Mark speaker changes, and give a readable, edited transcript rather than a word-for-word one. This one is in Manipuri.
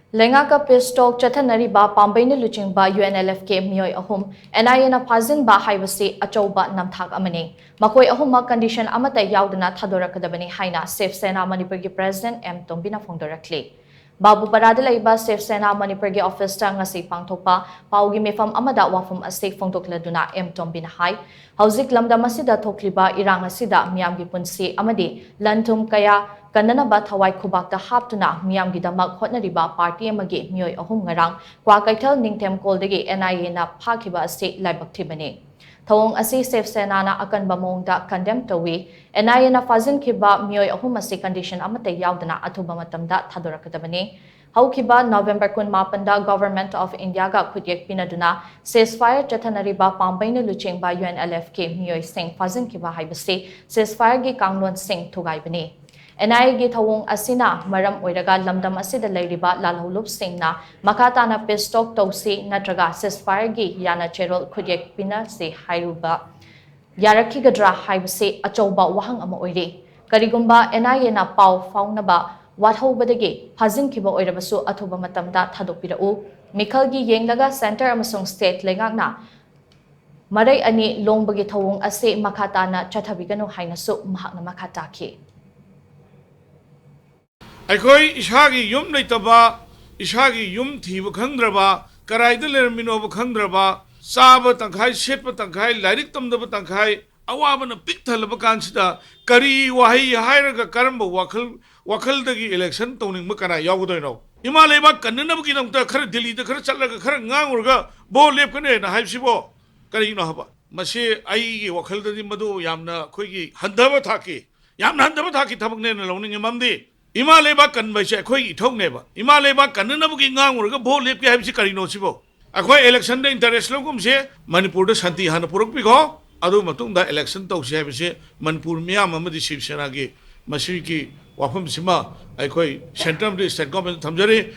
Speaker 1: LEINGAK Pistok CHATHANARIBA PAMBEI LUCHINGBA UNLF ke Meeoi ahum NIA na Phajinkhiba Asi Achouba Namthak Amani makoi ahuma condition amata yaudana THADORAKADABANI HAINA SENA Manipuri President TOMBI na PHONGDORAKLI Babu parada laiba SENA Manipuri office ta ngasi pangthokpa paugi mefam amada wafum ase phongdokladuna TOMBI na hai hauzik lamdam asida thokliba irang asida miyamgi punsi amadi lantum kaya Kandanaba Thawai Khubakta Haptuna Miyamgidamak Hotnariba Party Amagi Meeoi ahum ngarang Kwa Kaital Ningtem Koldagi NIA na Phajinkhiba Asi Laibakthibani Thawong Asi SENA na akanba mongda condemn tawi NIA na Phajinkhiba Meeoi ahum asi condition amata yaudana athuba matamda THADORAKADABANI Haukiba November 18 Government of India ga khudyak pinaduna ceasefire CHATHANARIBA PAMBEI LUCHINGBA UNLF ke Meeoi sing Phajinkhiba haibasi ceasefire gi kanglon sing thugaibani NIA gi thawong asina maram oiraga lamdam asida leiriba lalholup singna makatana pistok tausi natraga ceasefire gi yana cherol khudyak pina se hairuba yarakhigadra haibase achouba wahang ama oire karigumba NIA na pau faunaba wathobadagi Phajinkhiba oirabasu athuba matamda thadokpirau mikhalgi yenglaga center amasung state lengakna marai ani longbagi thawong ase makatana chathabiganu hainasu mahakna makataki
Speaker 2: Aikoi ishagi yum leitaba ishagi yum thiba khangdraba karaida lerminoba khangdraba saba tangkhai setpa tangkhai lairik tamdaba tangkhai awabana pikthalaba kansida kari wahi hairaga karamba wakaldagi election tawning makana yawgodoino ima leba kannanaba kinamta khara delhi da khara challaga khara ngangurga bo lepkane na haibsibo kari no haba mase ai gi wakaldadi madu yamna khoigi handaba thaki yamna handaba thaki thabakne na lawning mamdi Ima leba kan bai se khoi ithok neba ima leba kan na bugi ngang ur ga bho lep ke habi kari no sibo akhoi election da interest lo kum se manipur da shanti han puruk pi go adu matung da election tau se habi se manipur miyam amadi shiv sena gi masi ki wafam sima akhoi central state government thamjari